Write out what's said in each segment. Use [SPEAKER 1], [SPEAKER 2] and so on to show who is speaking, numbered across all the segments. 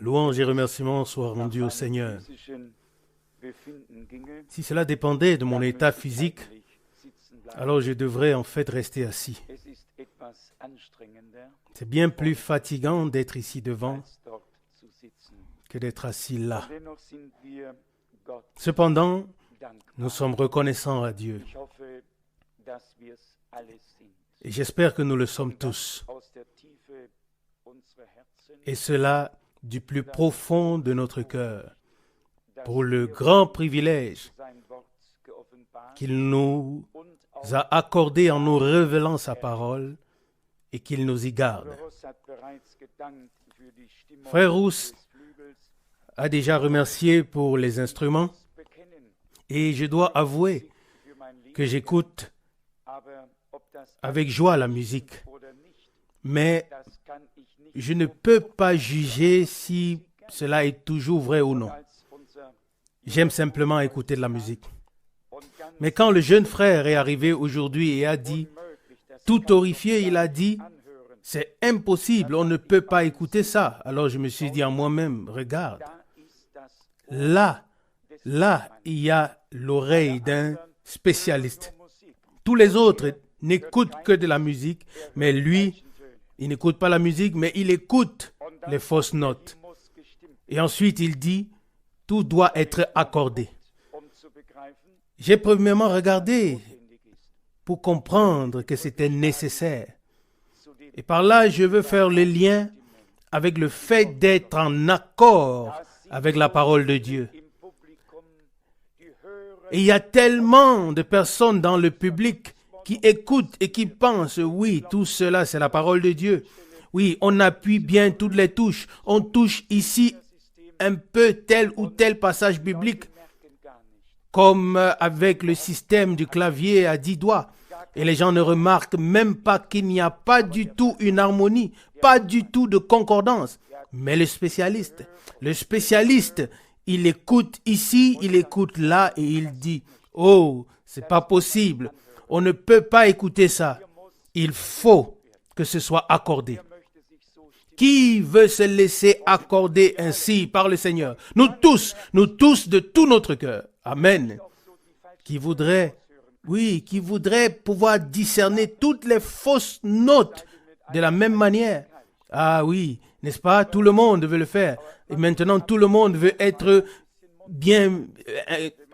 [SPEAKER 1] Louange et remerciements soient rendus au Seigneur. Si cela dépendait de mon état physique, alors je devrais en fait rester assis. C'est bien plus fatigant d'être ici devant que d'être assis là. Cependant, nous sommes reconnaissants à Dieu. Et j'espère que nous le sommes tous. Et cela du plus profond de notre cœur, pour le grand privilège qu'il nous a accordé en nous révélant sa parole et qu'il nous y garde. Frère Rousse a déjà remercié pour les instruments et je dois avouer que j'écoute avec joie la musique, mais je ne peux pas juger si cela est toujours vrai ou non. J'aime simplement écouter de la musique. Mais quand le jeune frère est arrivé aujourd'hui et a dit, tout horrifié, il a dit, c'est impossible, on ne peut pas écouter ça. Alors je me suis dit en moi-même, regarde, là, il y a l'oreille d'un spécialiste. Tous les autres n'écoutent que de la musique, mais lui, il n'écoute pas la musique, mais il écoute les fausses notes. Et ensuite, il dit, tout doit être accordé. J'ai premièrement regardé pour comprendre que c'était nécessaire. Et par là, je veux faire le lien avec le fait d'être en accord avec la parole de Dieu. Et il y a tellement de personnes dans le public qui écoutent et qui pensent, oui, tout cela, c'est la parole de Dieu. Oui, on appuie bien toutes les touches. On touche ici un peu tel ou tel passage biblique, comme avec le système du clavier à 10 doigts. Et les gens ne remarquent même pas qu'il n'y a pas du tout une harmonie, pas du tout de concordance. Mais le spécialiste, il écoute ici, il écoute là et il dit, oh, c'est pas possible. On ne peut pas écouter ça. Il faut que ce soit accordé. Qui veut se laisser accorder ainsi par le Seigneur? Nous tous de tout notre cœur. Amen. Qui voudrait pouvoir discerner toutes les fausses notes de la même manière. Ah oui, n'est-ce pas? Tout le monde veut le faire. Et maintenant, tout le monde veut être bien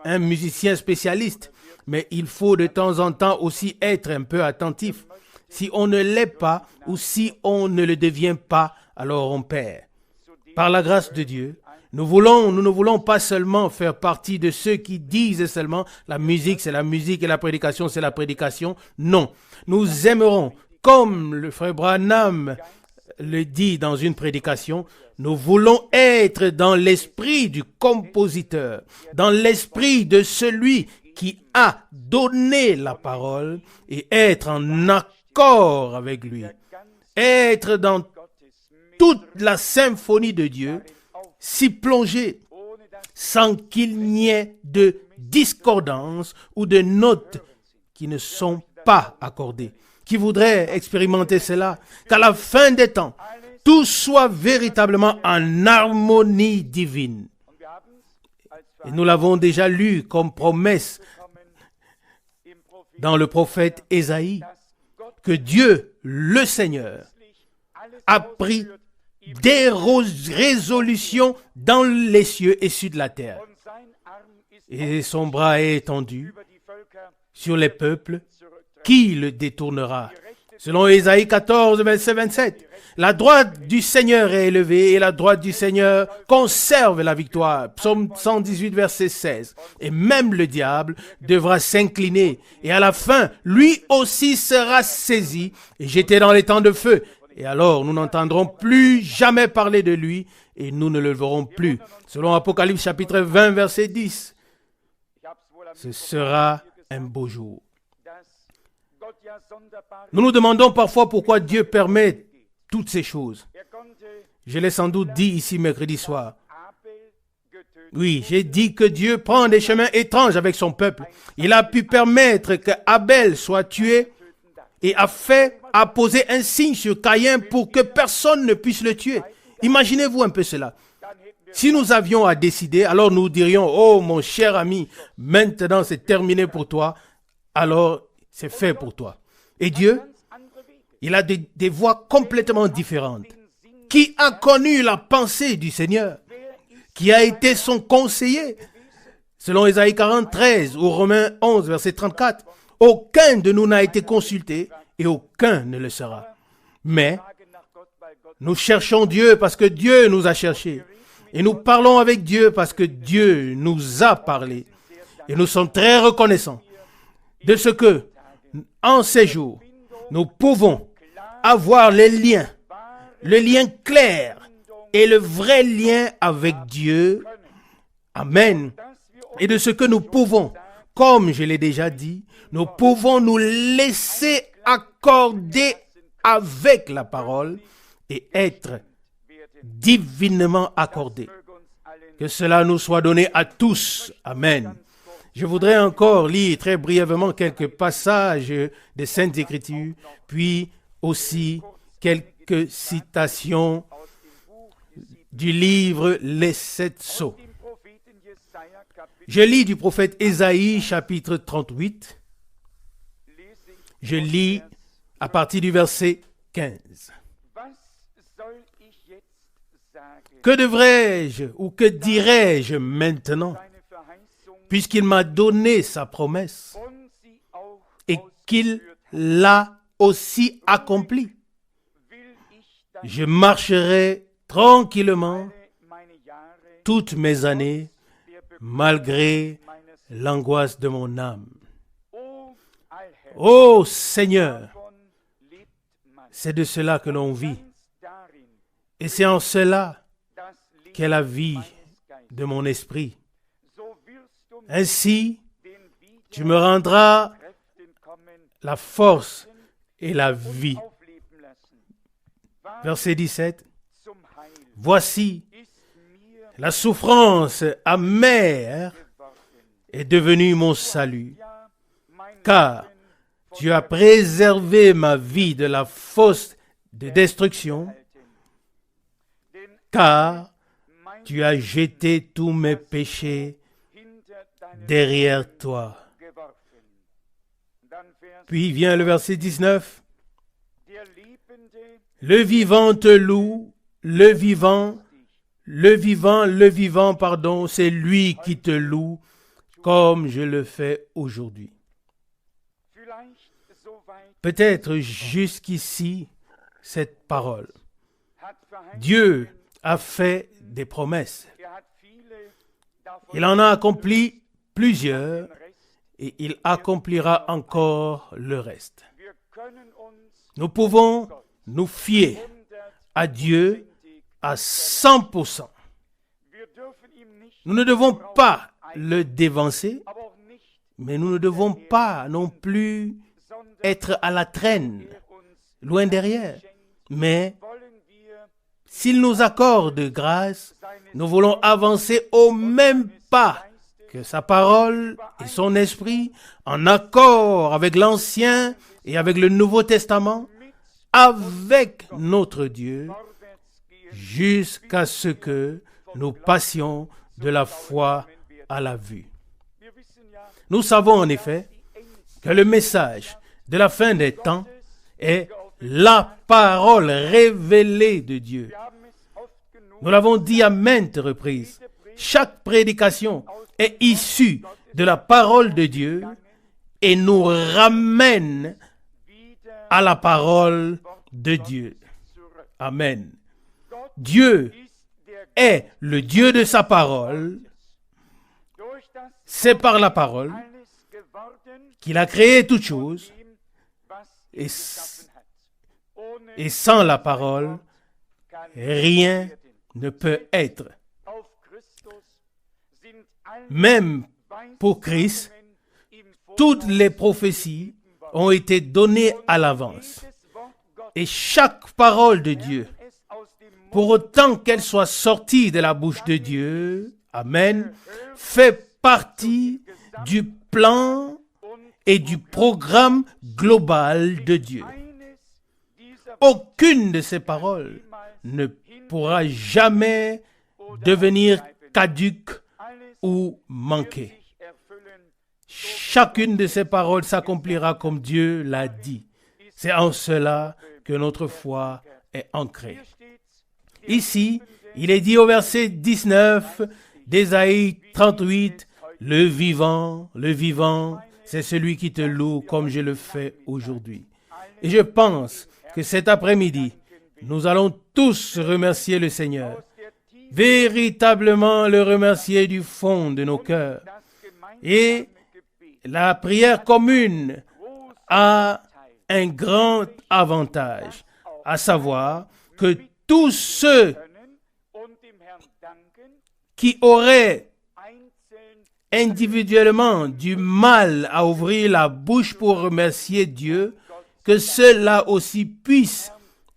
[SPEAKER 1] un musicien spécialiste. Mais il faut de temps en temps aussi être un peu attentif. Si on ne l'est pas ou si on ne le devient pas, alors on perd. Par la grâce de Dieu, nous ne voulons pas seulement faire partie de ceux qui disent seulement la musique c'est la musique et la prédication c'est la prédication. Non, nous aimerons, comme le frère Branham le dit dans une prédication, nous voulons être dans l'esprit du compositeur, dans l'esprit de celui qui a donné la parole et être en accord avec lui. Être dans toute la symphonie de Dieu, s'y plonger sans qu'il n'y ait de discordance ou de notes qui ne sont pas accordées. Qui voudrait expérimenter cela? Qu'à la fin des temps, tout soit véritablement en harmonie divine. Et nous l'avons déjà lu comme promesse dans le prophète Ésaïe, que Dieu, le Seigneur, a pris des résolutions dans les cieux et sur la terre. Et son bras est étendu sur les peuples. Qui le détournera? Selon Ésaïe 14, verset 27. La droite du Seigneur est élevée et la droite du Seigneur conserve la victoire. Psaume 118, verset 16. Et même le diable devra s'incliner. Et à la fin, lui aussi sera saisi et jeté dans les temps de feu. Et alors, nous n'entendrons plus jamais parler de lui et nous ne le verrons plus. Selon Apocalypse chapitre 20, verset 10. Ce sera un beau jour. Nous nous demandons parfois pourquoi Dieu permet toutes ces choses. Je l'ai sans doute dit ici mercredi soir. Oui, j'ai dit que Dieu prend des chemins étranges avec son peuple. Il a pu permettre que Abel soit tué et a fait a posé un signe sur Caïn pour que personne ne puisse le tuer. Imaginez-vous un peu cela. Si nous avions à décider, alors nous dirions, oh mon cher ami, maintenant c'est terminé pour toi, alors c'est fait pour toi. Et Dieu, il a des voies complètement différentes. Qui a connu la pensée du Seigneur? Qui a été son conseiller? Selon Ésaïe 43 ou Romains 11, verset 34, aucun de nous n'a été consulté et aucun ne le sera. Mais nous cherchons Dieu parce que Dieu nous a cherchés. Et nous parlons avec Dieu parce que Dieu nous a parlé. Et nous sommes très reconnaissants de ce que, en ces jours, nous pouvons avoir le lien clair et le vrai lien avec Dieu. Amen. Et de ce que nous pouvons, comme je l'ai déjà dit, nous pouvons nous laisser accorder avec la parole et être divinement accordés. Que cela nous soit donné à tous. Amen. Je voudrais encore lire très brièvement quelques passages des Saintes Écritures, puis aussi quelques citations du livre Les Sept Sceaux. Je lis du prophète Ésaïe, chapitre 38. Je lis à partir du verset 15. Que devrais-je ou que dirais-je maintenant, puisqu'il m'a donné sa promesse et qu'il l'a aussi accomplie? Je marcherai tranquillement toutes mes années, malgré l'angoisse de mon âme. Ô Seigneur, c'est de cela que l'on vit. Et c'est en cela qu'est la vie de mon esprit. Ainsi, tu me rendras la force et la vie. Verset 17. Voici, la souffrance amère est devenue mon salut, car tu as préservé ma vie de la fosse de destruction, car tu as jeté tous mes péchés derrière toi. Puis vient le verset 19. Le vivant te loue, le vivant, c'est lui qui te loue, comme je le fais aujourd'hui. Peut-être jusqu'ici, cette parole. Dieu a fait des promesses. Il en a accompli plusieurs et il accomplira encore le reste. Nous pouvons nous fier à Dieu à 100%. Nous ne devons pas le dévancer, mais nous ne devons pas non plus être à la traîne, loin derrière. Mais s'il nous accorde grâce, nous voulons avancer au même pas que sa parole et son esprit, en accord avec l'Ancien et avec le Nouveau Testament, avec notre Dieu, jusqu'à ce que nous passions de la foi à la vue. Nous savons en effet que le message de la fin des temps est la parole révélée de Dieu. Nous l'avons dit à maintes reprises. Chaque prédication est issue de la parole de Dieu et nous ramène à la parole de Dieu. Amen. Dieu est le Dieu de sa parole. C'est par la parole qu'il a créé toutes choses. Et sans la parole, rien ne peut être. Même pour Christ, toutes les prophéties ont été données à l'avance. Et chaque parole de Dieu, pour autant qu'elle soit sortie de la bouche de Dieu, amen, fait partie du plan et du programme global de Dieu. aucune de ces paroles ne pourra jamais devenir caduque ou manquer. Chacune de ces paroles s'accomplira comme Dieu l'a dit. C'est en cela que notre foi est ancrée. Ici, il est dit au verset 19 d'Ésaïe 38, le vivant, c'est celui qui te loue comme je le fais aujourd'hui. Et je pense que cet après-midi, nous allons tous remercier le Seigneur, véritablement le remercier du fond de nos cœurs. Et la prière commune a un grand avantage, à savoir que tous ceux qui auraient individuellement du mal à ouvrir la bouche pour remercier Dieu, que ceux-là aussi puissent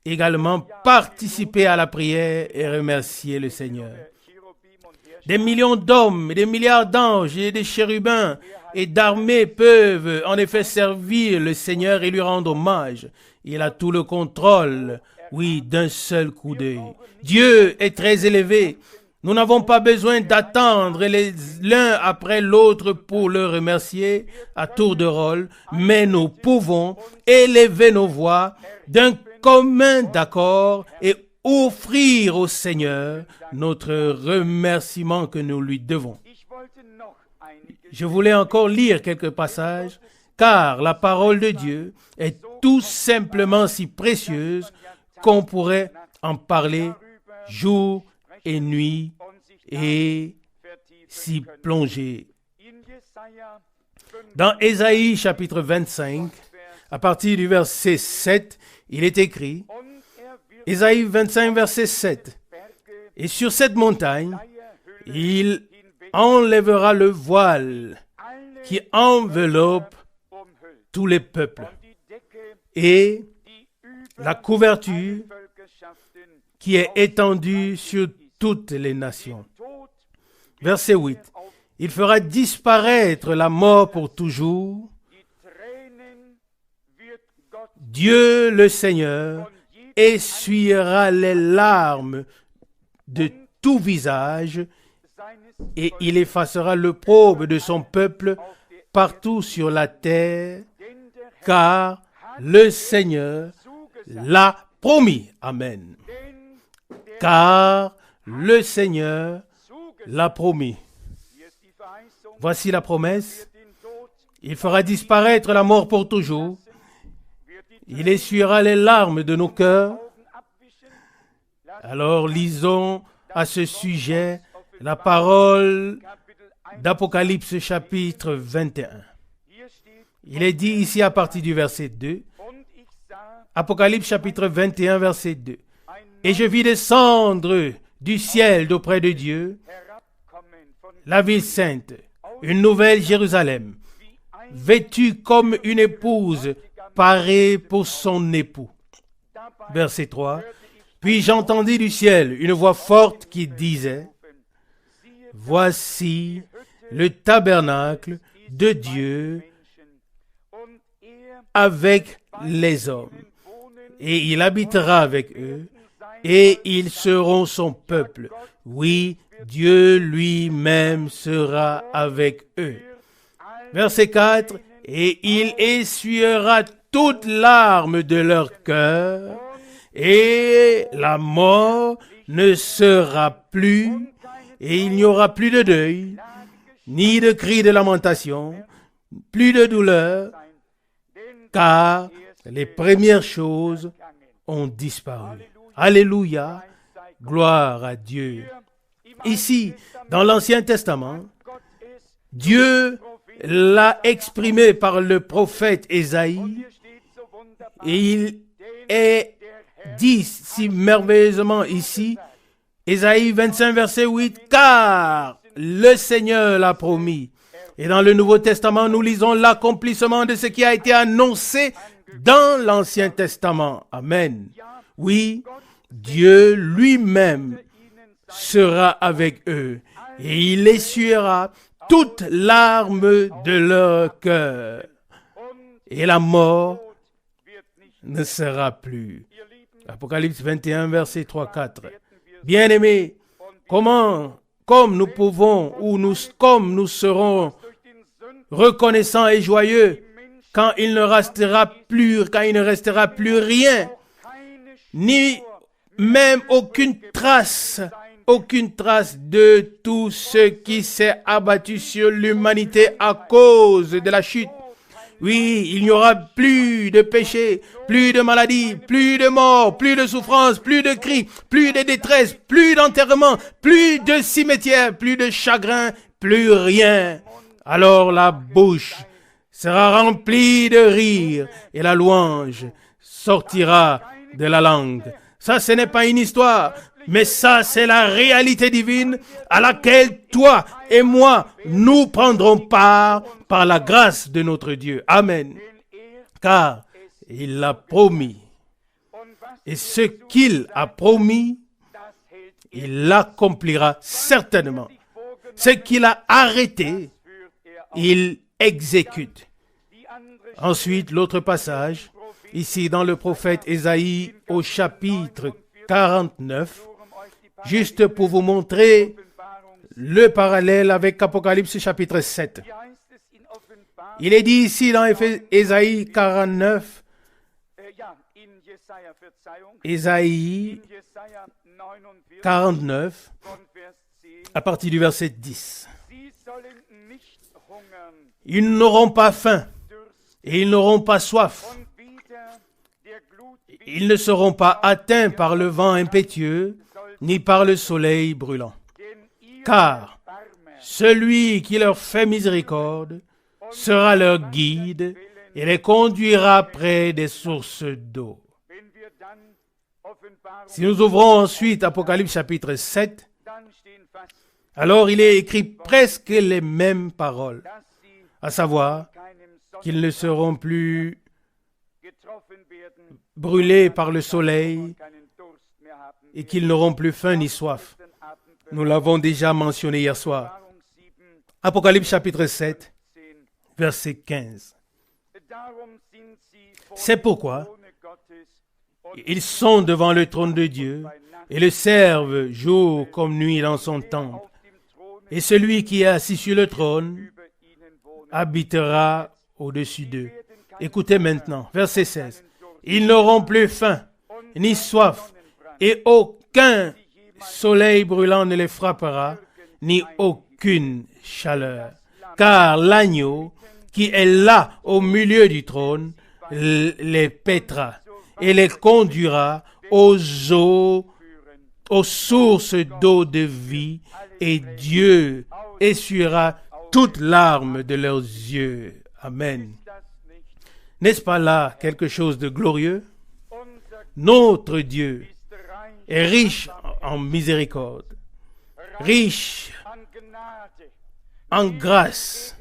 [SPEAKER 1] également participer à la prière et remercier le Seigneur. Des millions d'hommes, des milliards d'anges et des chérubins et d'armées peuvent en effet servir le Seigneur et lui rendre hommage. Il a tout le contrôle, oui, d'un seul coup d'œil. Dieu est très élevé. Nous n'avons pas besoin d'attendre l'un après l'autre pour le remercier à tour de rôle, mais nous pouvons élever nos voix d'un commun d'accord et offrir au Seigneur notre remerciement que nous lui devons. Je voulais encore lire quelques passages, car la parole de Dieu est tout simplement si précieuse qu'on pourrait en parler jour et nuit et s'y plonger. Dans Ésaïe chapitre 25, à partir du verset 7, il est écrit, Ésaïe 25 verset 7, « Et sur cette montagne, il enlèvera le voile qui enveloppe tous les peuples et la couverture qui est étendue sur toutes les nations. » Verset 8. Il fera disparaître la mort pour toujours. Dieu le Seigneur essuiera les larmes de tout visage et il effacera l'opprobre de son peuple partout sur la terre, car le Seigneur l'a promis. Amen. Car le Seigneur l'a promis. Voici la promesse. Il fera disparaître la mort pour toujours. Il essuiera les larmes de nos cœurs. Alors lisons à ce sujet la parole d'Apocalypse chapitre 21. Il est dit ici à partir du verset 2. Apocalypse chapitre 21 verset 2. Et je vis descendre du ciel d'auprès de Dieu la ville sainte, une nouvelle Jérusalem, vêtue comme une épouse parée pour son époux. Verset 3. Puis j'entendis du ciel une voix forte qui disait, « Voici le tabernacle de Dieu avec les hommes, et il habitera avec eux, et ils seront son peuple. Oui, Dieu lui-même sera avec eux. » Verset 4. Et il essuiera toute larme de leur cœur, et la mort ne sera plus, et il n'y aura plus de deuil, ni de cris de lamentation, plus de douleur, car les premières choses ont disparu. Alléluia, gloire à Dieu. Ici, dans l'Ancien Testament, Dieu l'a exprimé par le prophète Ésaïe, et il est dit si merveilleusement ici, Ésaïe 25 verset 8, « Car le Seigneur l'a promis. » Et dans le Nouveau Testament, nous lisons l'accomplissement de ce qui a été annoncé dans l'Ancien Testament. Amen. Oui, Dieu lui-même sera avec eux, et il essuiera toute larme de leur cœur, et la mort ne sera plus. Apocalypse 21, verset 3-4. Bien-aimés, comme nous pouvons comme nous serons reconnaissants et joyeux quand il ne restera plus rien, ni même aucune trace de tout ce qui s'est abattu sur l'humanité à cause de la chute. Oui, il n'y aura plus de péché, plus de maladie, plus de mort, plus de souffrance, plus de cris, plus de détresse, plus d'enterrement, plus de cimetière, plus de chagrin, plus rien. Alors la bouche sera remplie de rire et la louange sortira de la langue. Ça, ce n'est pas une histoire, mais ça, c'est la réalité divine à laquelle toi et moi, nous prendrons part par la grâce de notre Dieu. Amen. Car il l'a promis. Et ce qu'il a promis, il l'accomplira certainement. Ce qu'il a arrêté, il exécute. Ensuite, l'autre passage, ici dans le prophète Ésaïe au chapitre 49, juste pour vous montrer le parallèle avec Apocalypse chapitre 7. Il est dit ici dans Ésaïe 49, Ésaïe 49, à partir du verset 10. Ils n'auront pas faim et ils n'auront pas soif. Ils ne seront pas atteints par le vent impétueux, ni par le soleil brûlant. Car celui qui leur fait miséricorde sera leur guide et les conduira près des sources d'eau. Si nous ouvrons ensuite Apocalypse chapitre 7, alors il est écrit presque les mêmes paroles, à savoir qu'ils ne seront plus brûlés par le soleil et qu'ils n'auront plus faim ni soif. Nous l'avons déjà mentionné hier soir. Apocalypse chapitre 7, verset 15. C'est pourquoi ils sont devant le trône de Dieu et le servent jour comme nuit dans son temple. Et celui qui est assis sur le trône habitera au-dessus d'eux. Écoutez maintenant, verset 16. Ils n'auront plus faim, ni soif, et aucun soleil brûlant ne les frappera, ni aucune chaleur. Car l'agneau qui est là au milieu du trône les paîtra et les conduira aux sources d'eau de vie, et Dieu essuiera toute larme de leurs yeux. Amen. N'est-ce pas là quelque chose de glorieux? Notre Dieu est riche en miséricorde, riche en grâce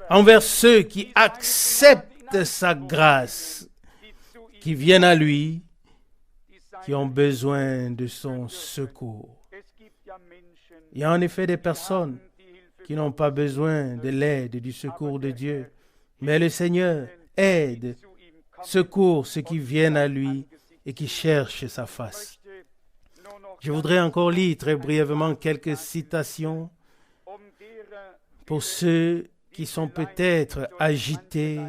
[SPEAKER 1] envers ceux qui acceptent sa grâce, qui viennent à lui, qui ont besoin de son secours. Il y a en effet des personnes qui n'ont pas besoin de l'aide et du secours de Dieu, mais le Seigneur aide, secourt ceux qui viennent à lui et qui cherchent sa face. Je voudrais encore lire très brièvement quelques citations pour ceux qui sont peut-être agités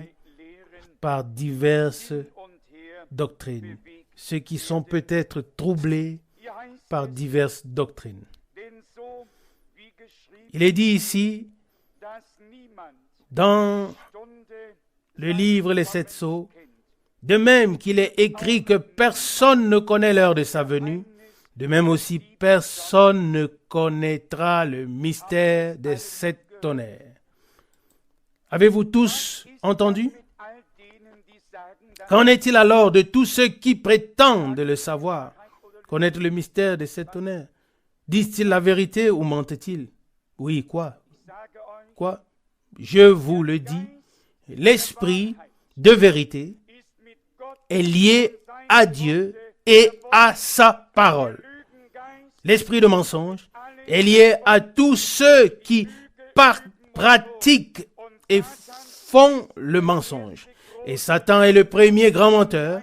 [SPEAKER 1] par diverses doctrines, ceux qui sont peut-être troublés par diverses doctrines. Il est dit ici, dans le livre Les Sept Sceaux, de même qu'il est écrit que personne ne connaît l'heure de sa venue, de même aussi personne ne connaîtra le mystère des sept tonnerres. Avez-vous tous entendu? Qu'en est-il alors de tous ceux qui prétendent le savoir, connaître le mystère des sept tonnerres? Disent-ils la vérité ou mentent-ils? Oui, quoi? Quoi? Je vous le dis, l'esprit de vérité est lié à Dieu et à sa parole. L'esprit de mensonge est lié à tous ceux qui pratiquent et font le mensonge. Et Satan est le premier grand menteur,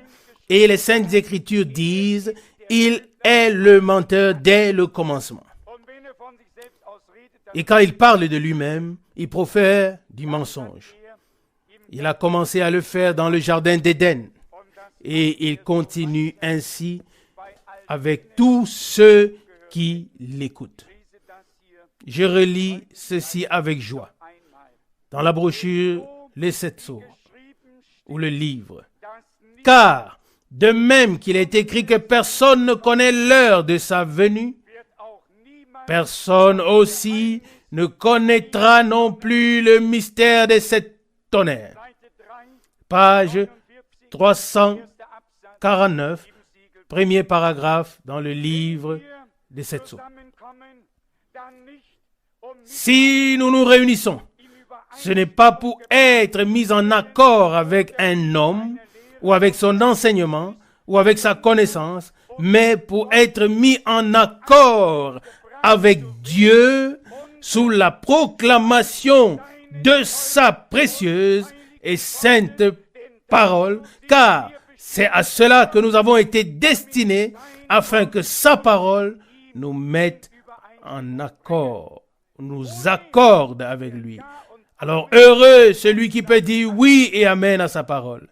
[SPEAKER 1] Et les Saintes Écritures disent, il est le menteur dès le commencement. Et quand il parle de lui-même, il profère du mensonge. Il a commencé à le faire dans le jardin d'Éden. Et il continue ainsi avec tous ceux qui l'écoutent. Je relis ceci avec joie. Dans la brochure, les 7 sceaux, ou le livre. Car, de même qu'il est écrit que personne ne connaît l'heure de sa venue, personne aussi ne connaîtra non plus le mystère de cette tonnerre. Page 349, premier paragraphe dans le livre des 7 sceaux. Si nous nous réunissons, ce n'est pas pour être mis en accord avec un homme, ou avec son enseignement, ou avec sa connaissance, mais pour être mis en accord avec Dieu sous la proclamation de sa précieuse et sainte parole, car c'est à cela que nous avons été destinés, afin que sa parole nous mette en accord, nous accorde avec lui. Alors heureux celui qui peut dire oui et amen à sa parole.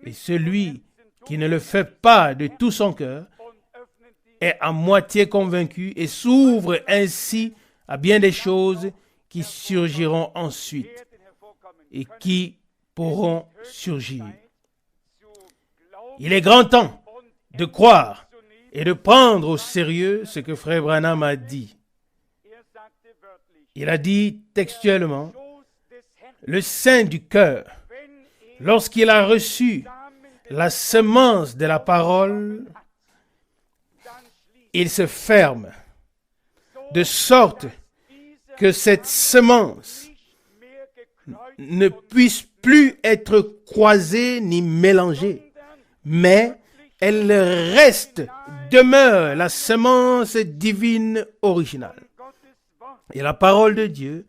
[SPEAKER 1] Et celui qui ne le fait pas de tout son cœur est à moitié convaincu et s'ouvre ainsi à bien des choses qui surgiront ensuite et qui pourront surgir. Il est grand temps de croire et de prendre au sérieux ce que Frère Branham a dit. Il a dit textuellement, le sein du cœur, lorsqu'il a reçu la semence de la parole, il se ferme, de sorte que cette semence ne puisse plus être croisée ni mélangée, mais elle reste, demeure la semence divine originale. Et la parole de Dieu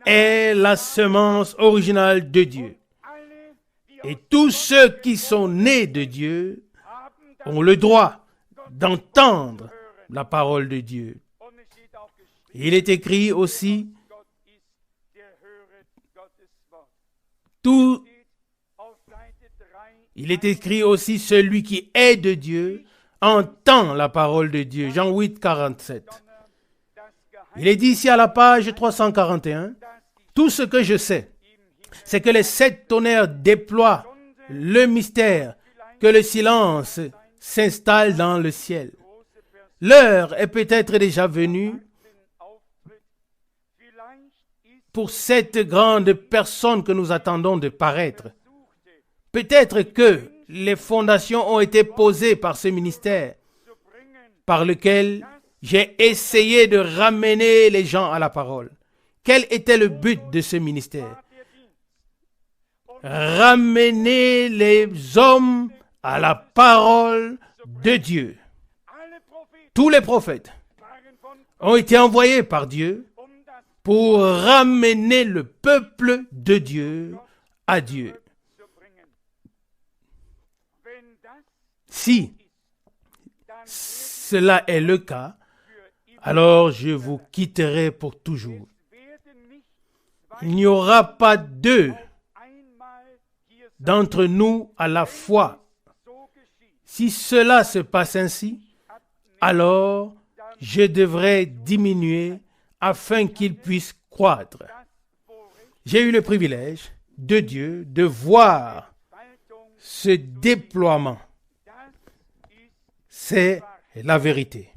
[SPEAKER 1] est la semence originale de Dieu. Et tous ceux qui sont nés de Dieu ont le droit d'entendre la parole de Dieu. Il est écrit aussi, celui qui est de Dieu entend la parole de Dieu. Jean 8, 47. Il est dit ici à la page 341, tout ce que je sais, c'est que les 7 tonnerres déploient le mystère, que le silence s'installe dans le ciel. L'heure est peut-être déjà venue pour cette grande personne que nous attendons de paraître. Peut-être que les fondations ont été posées par ce ministère, par lequel j'ai essayé de ramener les gens à la parole. Quel était le but de ce ministère? Ramener les hommes à la parole de Dieu. Tous les prophètes ont été envoyés par Dieu pour ramener le peuple de Dieu à Dieu. Si cela est le cas, alors je vous quitterai pour toujours. Il n'y aura pas 2 d'entre nous à la fois. Si cela se passe ainsi, alors je devrais diminuer afin qu'il puisse croître. J'ai eu le privilège de Dieu de voir ce déploiement. C'est la vérité.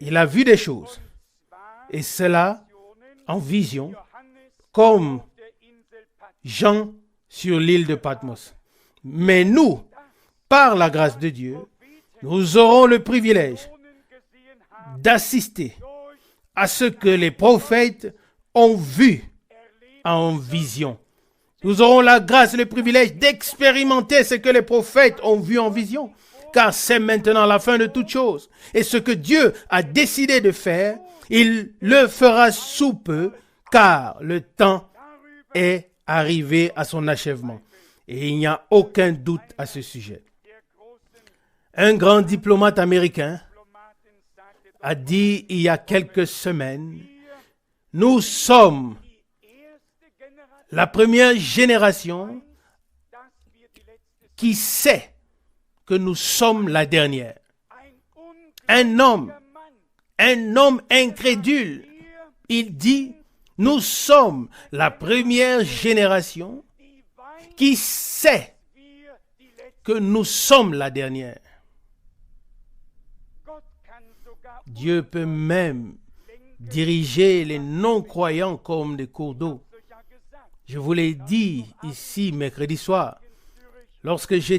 [SPEAKER 1] Il a vu des choses, et cela en vision, comme Jean sur l'île de Patmos. Mais nous, par la grâce de Dieu, nous aurons le privilège d'assister à ce que les prophètes ont vu en vision. Nous aurons la grâce et le privilège d'expérimenter ce que les prophètes ont vu en vision. Car c'est maintenant la fin de toute chose. Et ce que Dieu a décidé de faire, il le fera sous peu, car le temps est arrivé à son achèvement. Et il n'y a aucun doute à ce sujet. Un grand diplomate américain a dit il y a quelques semaines, nous sommes la première génération qui sait que nous sommes la dernière. Un homme incrédule, il dit, nous sommes la première génération qui sait que nous sommes la dernière. Dieu peut même diriger les non-croyants comme des cours d'eau. Je vous l'ai dit ici mercredi soir, lorsque j'ai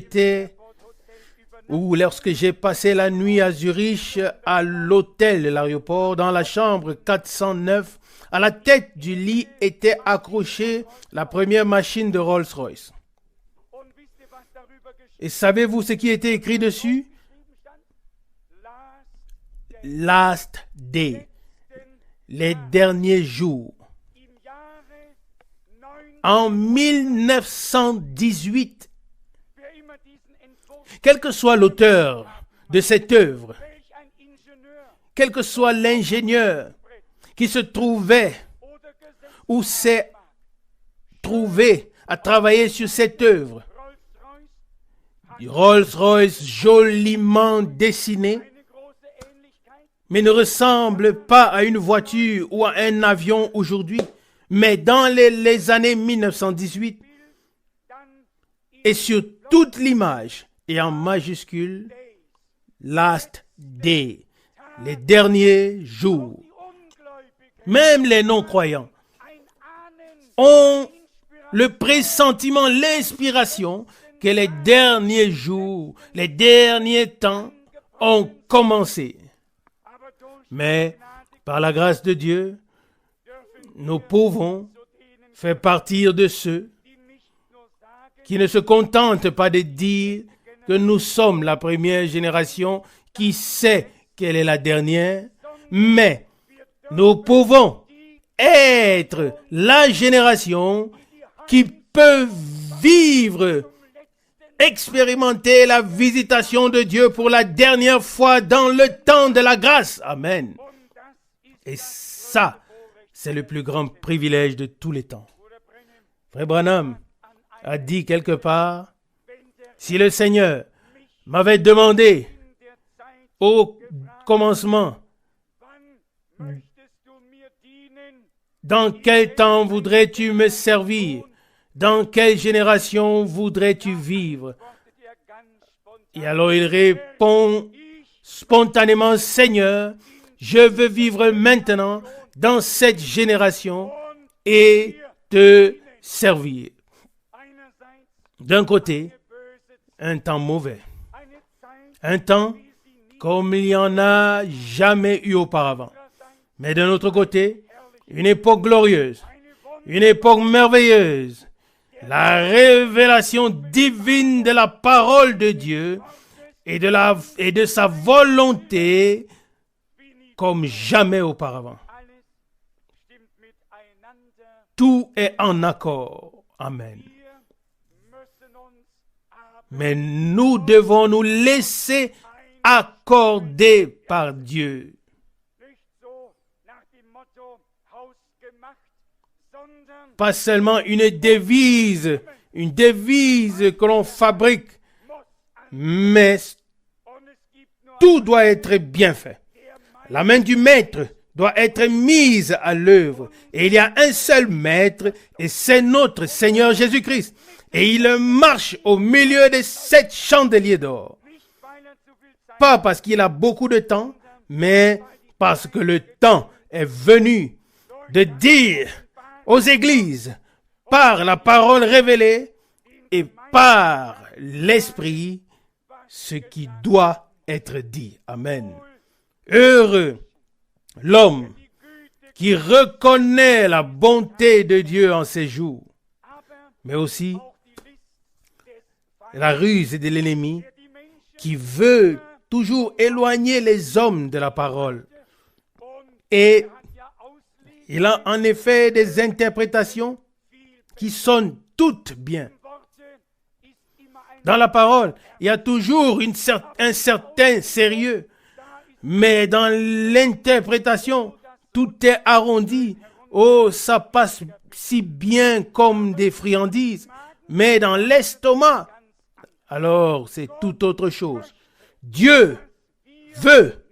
[SPEAKER 1] passé la nuit à Zurich, à l'hôtel de l'aéroport, dans la chambre 409, à la tête du lit était accrochée la première machine de Rolls-Royce. Et savez-vous ce qui était écrit dessus? Last Day, les derniers jours. En 1918, quel que soit l'auteur de cette œuvre, quel que soit l'ingénieur qui se trouvait ou s'est trouvé à travailler sur cette œuvre, Rolls-Royce joliment dessiné, mais ne ressemble pas à une voiture ou à un avion aujourd'hui, mais dans les années 1918, et sur toute l'image, et en majuscule, Last Day, les derniers jours. Même les non-croyants ont le pressentiment, l'inspiration que les derniers jours, les derniers temps ont commencé. Mais par la grâce de Dieu, nous pouvons faire partie de ceux qui ne se contentent pas de dire que nous sommes la première génération qui sait quelle est la dernière, mais nous pouvons être la génération qui peut vivre, expérimenter la visitation de Dieu pour la dernière fois dans le temps de la grâce. Amen. Et ça, c'est le plus grand privilège de tous les temps. Frère Branham a dit quelque part, si le Seigneur m'avait demandé au commencement, dans quel temps voudrais-tu me servir? Dans quelle génération voudrais-tu vivre? Et alors il répond spontanément, Seigneur, je veux vivre maintenant dans cette génération et te servir. D'un côté, un temps mauvais. Un temps comme il n'y en a jamais eu auparavant. Mais d'un autre côté, une époque glorieuse, une époque merveilleuse. La révélation divine de la parole de Dieu et de sa volonté comme jamais auparavant. Tout est en accord. Amen. Mais nous devons nous laisser accorder par Dieu. Pas seulement une devise que l'on fabrique, mais tout doit être bien fait. La main du maître doit être mise à l'œuvre. Et il y a un seul maître, et c'est notre Seigneur Jésus-Christ. Et il marche au milieu de 7 chandeliers d'or. Pas parce qu'il a beaucoup de temps, mais parce que le temps est venu de dire aux églises, par la parole révélée et par l'Esprit, ce qui doit être dit. Amen. Heureux l'homme qui reconnaît la bonté de Dieu en ces jours, mais aussi la ruse de l'ennemi qui veut toujours éloigner les hommes de la parole. Et il a en effet des interprétations qui sonnent toutes bien. Dans la parole, il y a toujours un certain sérieux. Mais dans l'interprétation, tout est arrondi. Oh, ça passe si bien comme des friandises. Mais dans l'estomac, alors c'est tout autre chose. Dieu veut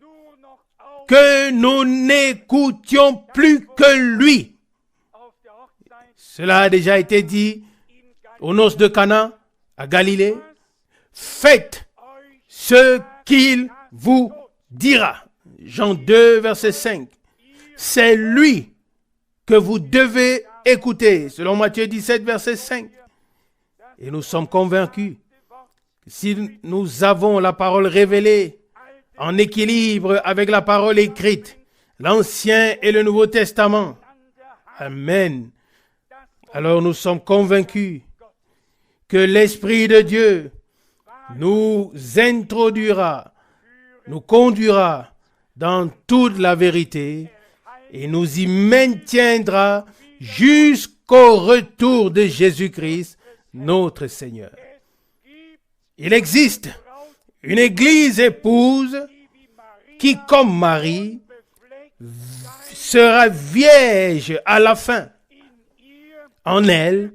[SPEAKER 1] que nous n'écoutions plus que lui. Cela a déjà été dit aux noces de Cana, à Galilée. Faites ce qu'il vous dira. Jean 2, verset 5. C'est lui que vous devez écouter, selon Matthieu 17, verset 5. Et nous sommes convaincus que si nous avons la parole révélée en équilibre avec la parole écrite, l'Ancien et le Nouveau Testament, amen, alors nous sommes convaincus que l'Esprit de Dieu nous introduira, nous conduira dans toute la vérité et nous y maintiendra jusqu'au retour de Jésus-Christ, notre Seigneur. Il existe une église épouse qui, comme Marie, sera vierge à la fin. En elle,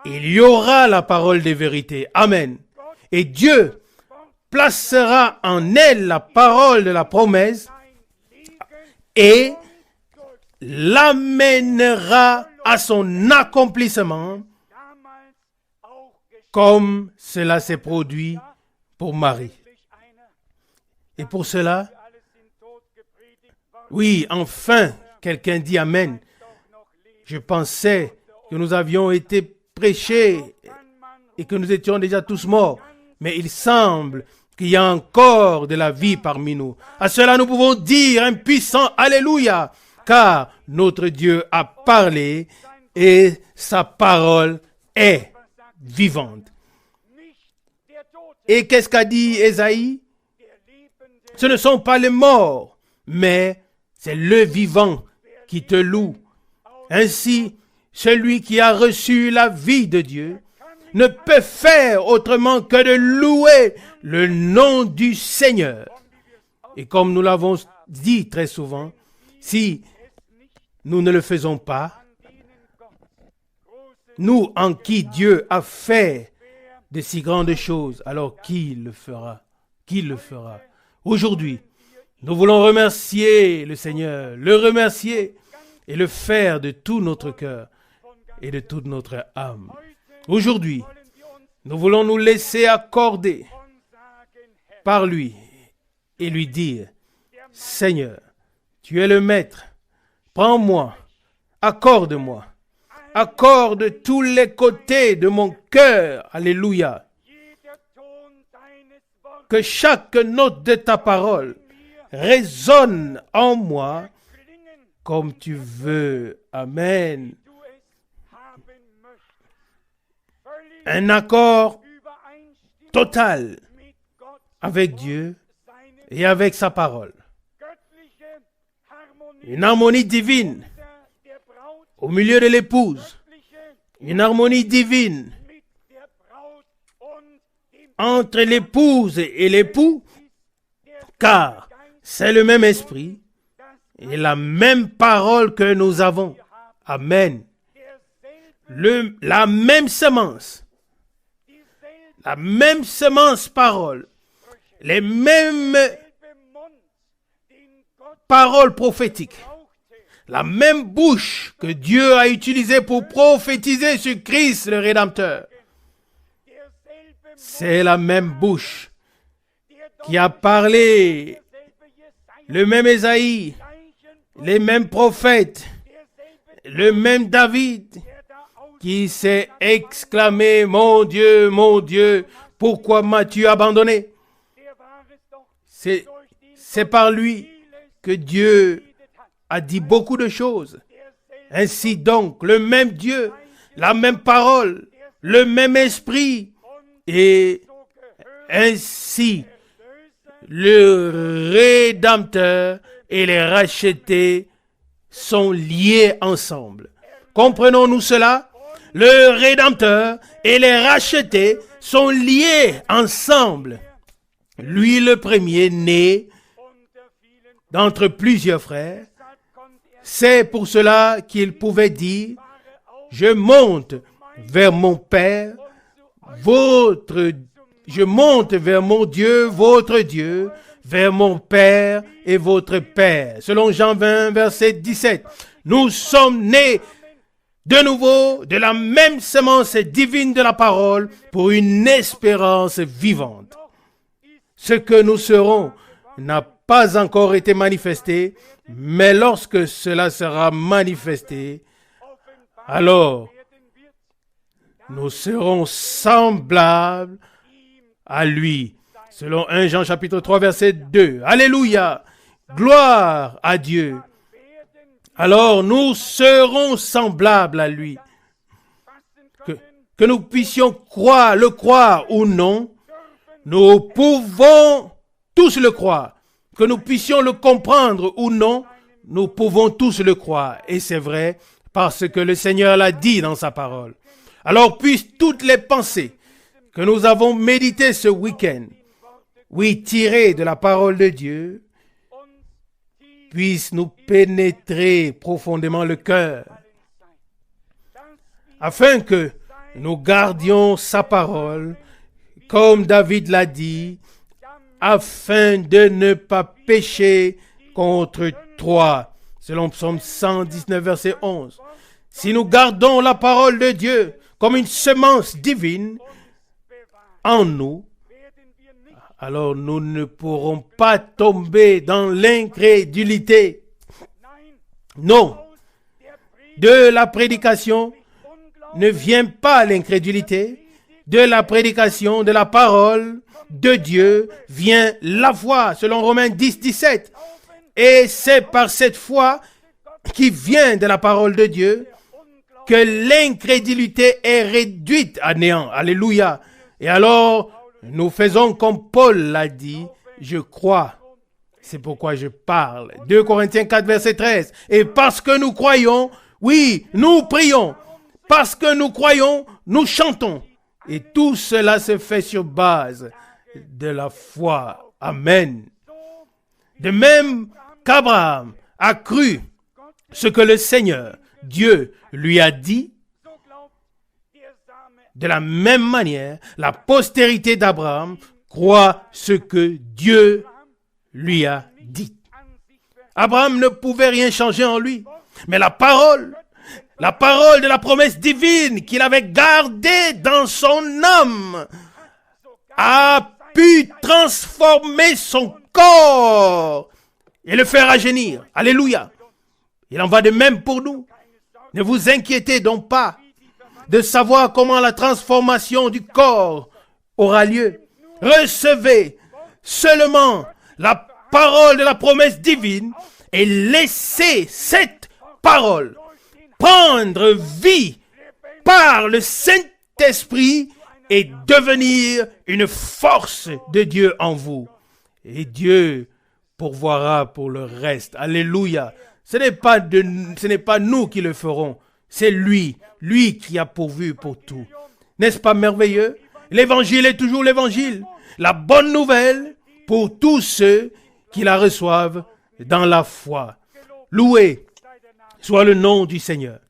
[SPEAKER 1] il y aura la parole de vérité. Amen. Et Dieu placera en elle la parole de la promesse et l'amènera à son accomplissement comme cela s'est produit pour Marie. Et pour cela, oui, enfin, quelqu'un dit Amen. Je pensais que nous avions été prêchés et que nous étions déjà tous morts. Mais il semble qu'il y a encore de la vie parmi nous. À cela, nous pouvons dire un puissant Alléluia, car notre Dieu a parlé et sa parole est vivante. Et qu'est-ce qu'a dit Ésaïe? Ce ne sont pas les morts, mais c'est le vivant qui te loue. Ainsi, celui qui a reçu la vie de Dieu ne peut faire autrement que de louer le nom du Seigneur. Et comme nous l'avons dit très souvent, si nous ne le faisons pas, nous en qui Dieu a fait de si grandes choses, alors qui le fera? Qui le fera? Aujourd'hui, nous voulons remercier le Seigneur, le remercier et le faire de tout notre cœur et de toute notre âme. Aujourd'hui, nous voulons nous laisser accorder par lui et lui dire, Seigneur, tu es le maître, prends-moi, accorde-moi, accorde tous les côtés de mon cœur, alléluia. Que chaque note de ta parole résonne en moi comme tu veux. Amen. Un accord total avec Dieu et avec sa parole. Une harmonie divine au milieu de l'épouse. Une harmonie divine entre l'épouse et l'époux, car c'est le même esprit et la même parole que nous avons. Amen. La même semence parole, les mêmes paroles prophétiques, la même bouche que Dieu a utilisée pour prophétiser sur Christ le Rédempteur. C'est la même bouche qui a parlé, le même Ésaïe, les mêmes prophètes, le même David qui s'est exclamé, mon Dieu, pourquoi m'as-tu abandonné? C'est par lui que Dieu a dit beaucoup de choses. Ainsi donc, le même Dieu, la même parole, le même esprit, et ainsi le Rédempteur et les rachetés sont liés ensemble. Comprenons-nous cela? le Rédempteur et les rachetés sont liés ensemble. Lui le premier né d'entre plusieurs frères. C'est pour cela qu'il pouvait dire, je monte vers mon Père, je monte vers mon Dieu, votre Dieu, vers mon Père et votre Père. Selon Jean 20, verset 17. Nous sommes nés de nouveau de la même semence divine de la parole pour une espérance vivante. Ce que nous serons n'a pas encore été manifesté, mais lorsque cela sera manifesté, alors nous serons semblables à lui. Selon 1 Jean chapitre 3 verset 2. Alléluia! Gloire à Dieu! Alors nous serons semblables à lui. Que nous puissions le croire ou non, nous pouvons tous le croire. Que nous puissions le comprendre ou non, nous pouvons tous le croire. Et c'est vrai parce que le Seigneur l'a dit dans sa parole. Alors puissent toutes les pensées que nous avons méditées ce week-end, oui, tirées de la parole de Dieu, puissent nous pénétrer profondément le cœur, afin que nous gardions sa parole, comme David l'a dit, afin de ne pas pécher contre toi. Selon Psaume 119, verset 11. Si nous gardons la parole de Dieu comme une semence divine en nous, alors nous ne pourrons pas tomber dans l'incrédulité. Non, de la prédication ne vient pas l'incrédulité. De la prédication de la parole de Dieu vient la foi, selon Romains 10, 17. Et c'est par cette foi qui vient de la parole de Dieu que l'incrédulité est réduite à néant. Alléluia. Et alors, nous faisons comme Paul l'a dit, je crois. C'est pourquoi je parle. 2 Corinthiens 4, verset 13. Et parce que nous croyons, oui, nous prions. Parce que nous croyons, nous chantons. Et tout cela se fait sur base de la foi. Amen. De même qu'Abraham a cru ce que le Seigneur, Dieu, lui a dit, de la même manière, la postérité d'Abraham croit ce que Dieu lui a dit. Abraham ne pouvait rien changer en lui, mais la parole de la promesse divine qu'il avait gardée dans son âme a pu transformer son corps et le faire rajeunir. Alléluia. Il en va de même pour nous. Ne vous inquiétez donc pas de savoir comment la transformation du corps aura lieu. Recevez seulement la parole de la promesse divine et laissez cette parole prendre vie par le Saint-Esprit et devenir une force de Dieu en vous. Et Dieu pourvoira pour le reste. Alléluia. Ce n'est pas nous qui le ferons. C'est lui qui a pourvu pour tout. N'est-ce pas merveilleux? L'évangile est toujours l'évangile. La bonne nouvelle pour tous ceux qui la reçoivent dans la foi. Loué soit le nom du Seigneur.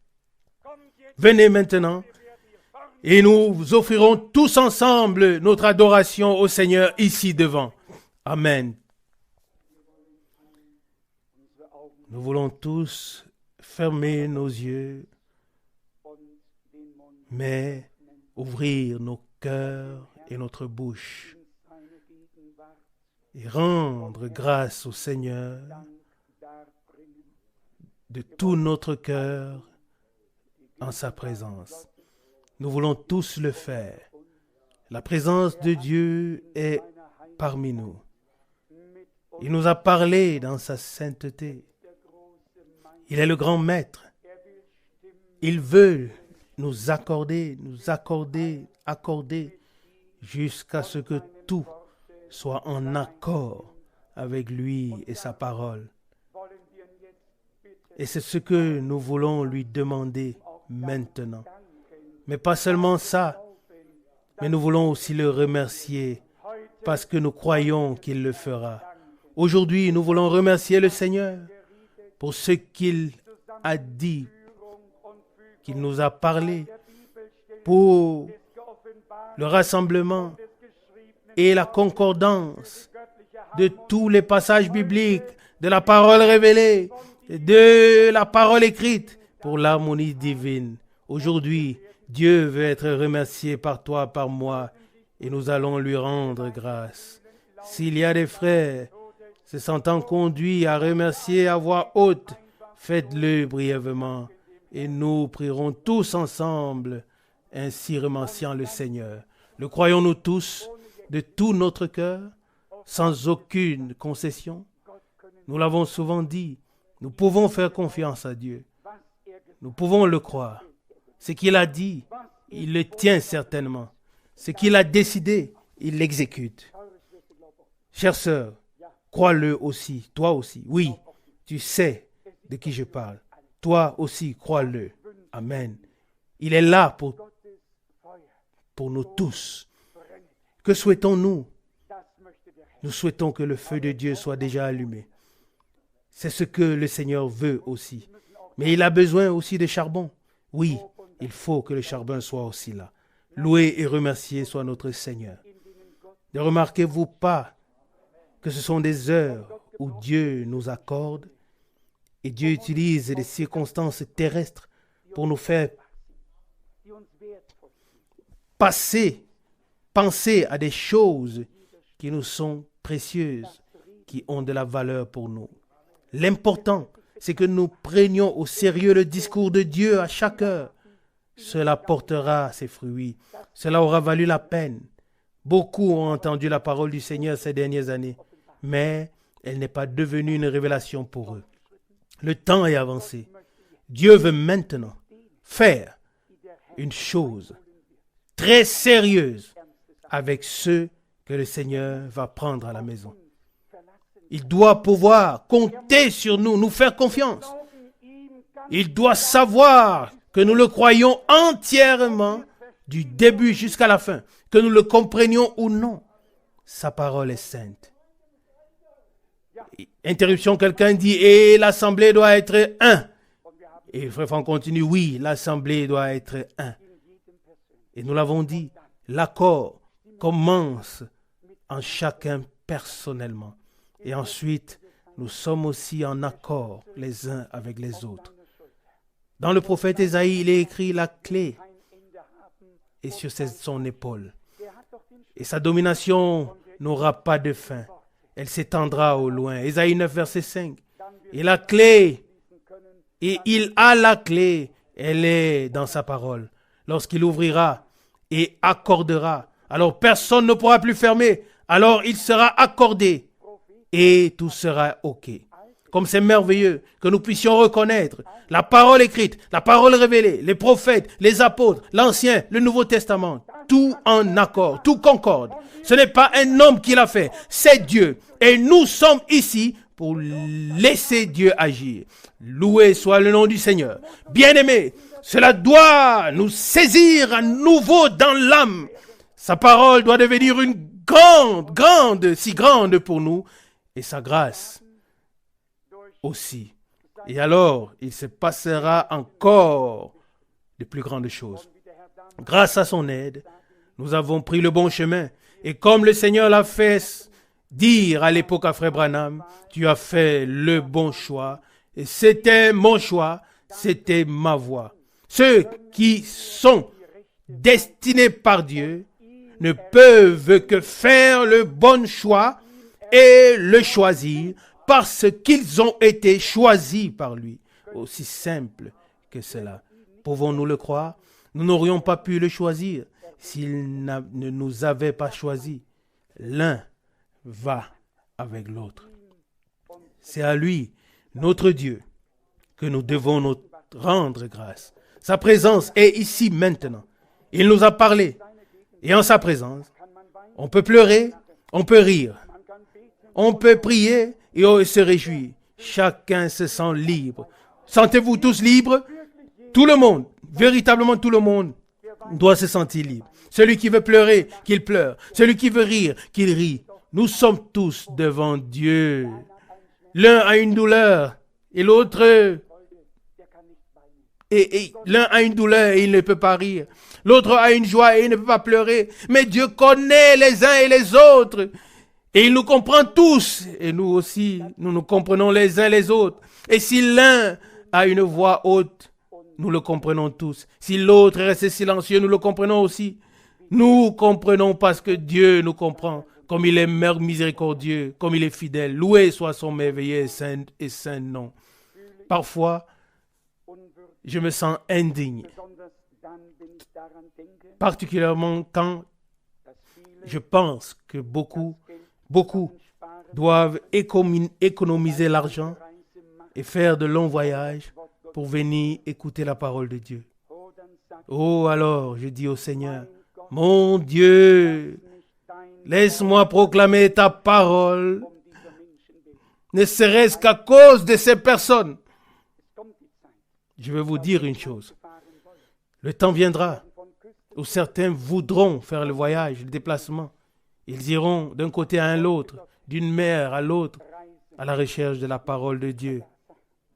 [SPEAKER 1] Venez maintenant et nous offrirons tous ensemble notre adoration au Seigneur ici devant. Amen. Nous voulons tous fermer nos yeux, mais ouvrir nos cœurs et notre bouche et rendre grâce au Seigneur de tout notre cœur en sa présence. Nous voulons tous le faire. La présence de Dieu est parmi nous. Il nous a parlé dans sa sainteté. Il est le grand maître. Il veut nous accorder, jusqu'à ce que tout soit en accord avec lui et sa parole. Et c'est ce que nous voulons lui demander maintenant. Mais pas seulement ça, mais nous voulons aussi le remercier parce que nous croyons qu'il le fera. Aujourd'hui, nous voulons remercier le Seigneur pour ce qu'il a dit, qu'il nous a parlé, pour le rassemblement et la concordance de tous les passages bibliques, de la parole révélée, de la parole écrite, pour l'harmonie divine. Aujourd'hui, Dieu veut être remercié par toi, par moi, et nous allons lui rendre grâce. S'il y a des frères se sentant conduits à remercier à voix haute, faites-le brièvement, et nous prierons tous ensemble, ainsi remerciant le Seigneur. Le croyons-nous tous de tout notre cœur, sans aucune concession? Nous l'avons souvent dit, nous pouvons faire confiance à Dieu. Nous pouvons le croire. Ce qu'il a dit, il le tient certainement. Ce qu'il a décidé, il l'exécute. Chère sœur, crois-le aussi, toi aussi. Oui, tu sais de qui je parle. Toi aussi, crois-le. Amen. Il est là pour nous tous. Que souhaitons-nous? Nous souhaitons que le feu de Dieu soit déjà allumé. C'est ce que le Seigneur veut aussi. Mais il a besoin aussi de charbon. Oui, il faut que le charbon soit aussi là. Loué et remercié soit notre Seigneur. Ne remarquez-vous pas que ce sont des heures où Dieu nous accorde et Dieu utilise les circonstances terrestres pour nous faire penser à des choses qui nous sont précieuses, qui ont de la valeur pour nous. L'important, c'est que nous prenions au sérieux le discours de Dieu à chaque heure. Cela portera ses fruits. Cela aura valu la peine. Beaucoup ont entendu la parole du Seigneur ces dernières années, mais elle n'est pas devenue une révélation pour eux. Le temps est avancé. Dieu veut maintenant faire une chose très sérieuse avec ceux que le Seigneur va prendre à la maison. Il doit pouvoir compter sur nous, nous faire confiance. Il doit savoir que nous le croyons entièrement du début jusqu'à la fin, que nous le comprenions ou non. Sa parole est sainte. Interruption, quelqu'un dit, et l'assemblée doit être un. Et frère Franck continue, oui, l'assemblée doit être un. Et nous l'avons dit, l'accord commence en chacun personnellement. Et ensuite, nous sommes aussi en accord les uns avec les autres. Dans le prophète Ésaïe, il est écrit la clé est sur son épaule. Et sa domination n'aura pas de fin. Elle s'étendra au loin. Ésaïe 9, verset 5. Et la clé, et il a la clé, elle est dans sa parole. Lorsqu'il ouvrira et accordera, alors personne ne pourra plus fermer. Alors il sera accordé et tout sera OK. Comme c'est merveilleux que nous puissions reconnaître la parole écrite, la parole révélée, les prophètes, les apôtres, l'Ancien, le Nouveau Testament, tout en accord, tout concorde. Ce n'est pas un homme qui l'a fait, c'est Dieu. Et nous sommes ici pour laisser Dieu agir. Loué soit le nom du Seigneur. Bien-aimés, cela doit nous saisir à nouveau dans l'âme. Sa parole doit devenir une si grande pour nous, et sa grâce aussi. Et alors, il se passera encore de plus grandes choses. Grâce à son aide, nous avons pris le bon chemin. Et comme le Seigneur l'a fait dire à l'époque à Frère Branham, tu as fait le bon choix. Et c'était mon choix, c'était ma voie. Ceux qui sont destinés par Dieu ne peuvent que faire le bon choix et le choisir parce qu'ils ont été choisis par lui. Aussi simple que cela. Pouvons-nous le croire? Nous n'aurions pas pu le choisir s'il ne nous avait pas choisis. L'un va avec l'autre. C'est à lui, notre Dieu, que nous devons nous rendre grâce. Sa présence est ici maintenant. Il nous a parlé. Et en sa présence, on peut pleurer, on peut rire. On peut prier et on se réjouit. Chacun se sent libre. Sentez-vous tous libres? Tout le monde, véritablement tout le monde. doit se sentir libre. Celui qui veut pleurer, qu'il pleure. Celui qui veut rire, qu'il rit. Nous sommes tous devant Dieu. L'un a une douleur et l'autre... Et l'un a une douleur et il ne peut pas rire. L'autre a une joie et il ne peut pas pleurer. Mais Dieu connaît les uns et les autres. Et il nous comprend tous. Et nous aussi, nous nous comprenons les uns les autres. Et si l'un a une voix haute, nous le comprenons tous. Si l'autre est resté silencieux, nous le comprenons aussi. Nous comprenons parce que Dieu nous comprend. Comme il est miséricordieux, comme il est fidèle. Loué soit son merveilleux et saint nom. Parfois, je me sens indigne. Particulièrement quand je pense que beaucoup doivent économiser l'argent et faire de longs voyages pour venir écouter la parole de Dieu. Oh, alors, je dis au Seigneur, mon Dieu, laisse-moi proclamer ta parole, ne serait-ce qu'à cause de ces personnes. Je vais vous dire une chose. Le temps viendra où certains voudront faire le voyage, le déplacement. Ils iront d'un côté à l'autre, d'une mer à l'autre, à la recherche de la parole de Dieu.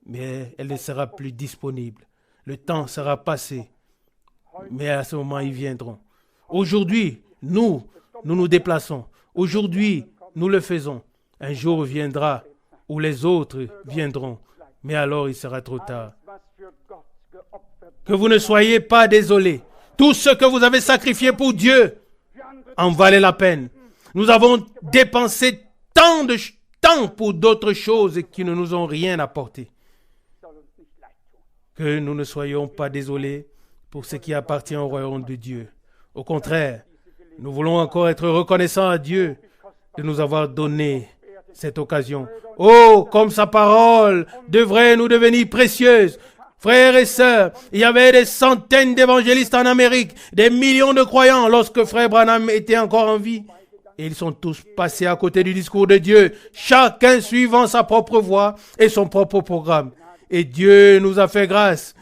[SPEAKER 1] Mais elle ne sera plus disponible. Le temps sera passé. Mais à ce moment, ils viendront. Aujourd'hui, nous nous déplaçons. Aujourd'hui, nous le faisons. Un jour viendra où les autres viendront. Mais alors, il sera trop tard. Que vous ne soyez pas désolés. Tout ce que vous avez sacrifié pour Dieu en valait la peine. Nous avons dépensé tant de temps pour d'autres choses qui ne nous ont rien apporté. Que nous ne soyons pas désolés pour ce qui appartient au royaume de Dieu. Au contraire, nous voulons encore être reconnaissants à Dieu de nous avoir donné cette occasion. Oh, comme sa parole devrait nous devenir précieuse. Frères et sœurs, il y avait des centaines d'évangélistes en Amérique, des millions de croyants lorsque Frère Branham était encore en vie. Et ils sont tous passés à côté du discours de Dieu, chacun suivant sa propre voie et son propre programme. Et Dieu nous a fait grâce.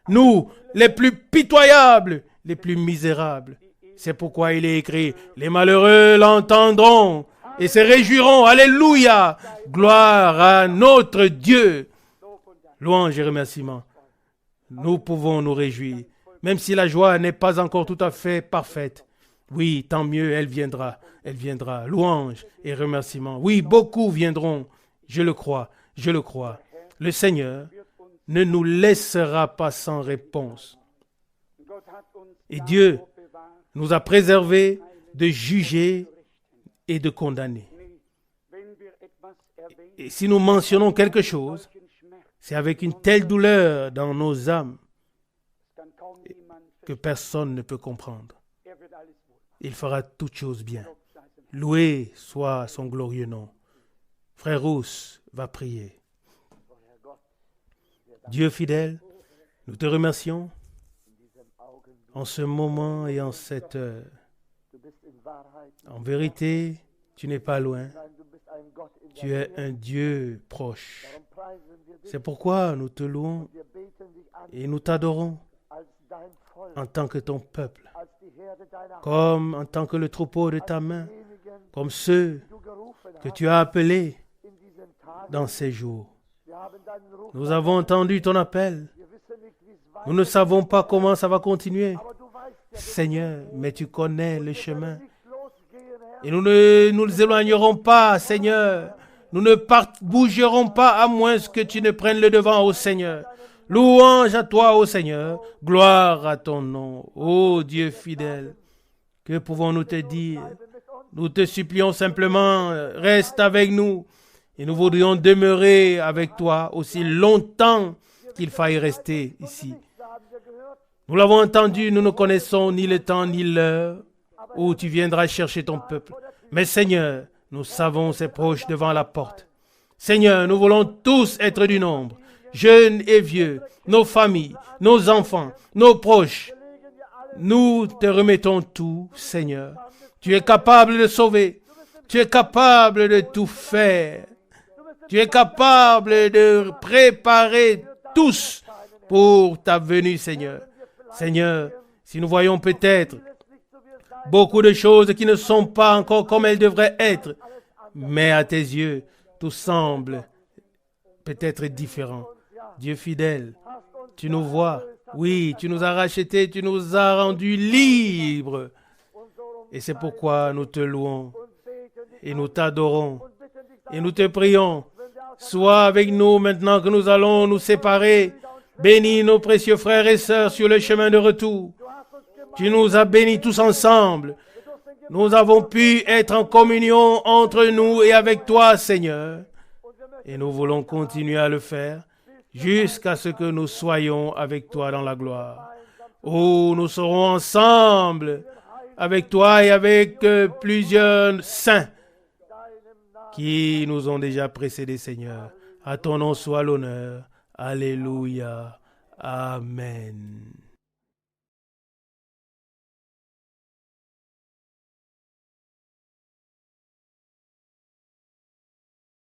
[SPEAKER 1] Nous, les plus pitoyables, les plus misérables. C'est pourquoi il est écrit, les malheureux l'entendront et se réjouiront. Alléluia! Gloire à notre Dieu. Louange et remerciements. Nous pouvons nous réjouir, même si la joie n'est pas encore tout à fait parfaite. Oui, tant mieux, elle viendra. Elle viendra. Louange et remerciements. Oui, beaucoup viendront. Je le crois. Je le crois. Le Seigneur ne nous laissera pas sans réponse. Et Dieu nous a préservés de juger et de condamner. Et si nous mentionnons quelque chose, c'est avec une telle douleur dans nos âmes que personne ne peut comprendre. Il fera toutes choses bien. Loué soit son glorieux nom. Frère Rousse va prier. Dieu fidèle, nous te remercions en ce moment et en cette heure. En vérité, tu n'es pas loin. Tu es un Dieu proche. C'est pourquoi nous te louons et nous t'adorons en tant que ton peuple, comme en tant que le troupeau de ta main, comme ceux que tu as appelés dans ces jours. Nous avons entendu ton appel. Nous ne savons pas comment ça va continuer, Seigneur, mais tu connais le chemin. Et nous ne nous éloignerons pas, Seigneur. Nous ne bougerons pas à moins que tu ne prennes le devant, ô Seigneur. Louange à toi, ô Seigneur. Gloire à ton nom, ô Dieu fidèle. Que pouvons-nous te dire? Nous te supplions simplement, reste avec nous. Et nous voudrions demeurer avec toi aussi longtemps qu'il faille rester ici. Nous l'avons entendu, nous ne connaissons ni le temps ni l'heure où tu viendras chercher ton peuple. Mais Seigneur, nous savons c'est proche devant la porte. Seigneur, nous voulons tous être du nombre, jeunes et vieux, nos familles, nos enfants, nos proches. Nous te remettons tout, Seigneur. Tu es capable de sauver. Tu es capable de tout faire. Tu es capable de préparer tous pour ta venue, Seigneur. Seigneur, Si nous voyons peut-être beaucoup de choses qui ne sont pas encore comme elles devraient être, mais à tes yeux, tout semble peut-être différent. Dieu fidèle, tu nous vois. Oui, tu nous as rachetés, tu nous as rendus libres. Et c'est pourquoi nous te louons et nous t'adorons et nous te prions. Sois avec nous maintenant que nous allons nous séparer. Bénis nos précieux frères et sœurs sur le chemin de retour. Tu nous as bénis tous ensemble. Nous avons pu être en communion entre nous et avec toi, Seigneur. Et nous voulons continuer à le faire jusqu'à ce que nous soyons avec toi dans la gloire. Oh, nous serons ensemble avec toi et avec plusieurs saints qui nous ont déjà précédés, Seigneur. À ton nom soit l'honneur. Alléluia. Amen.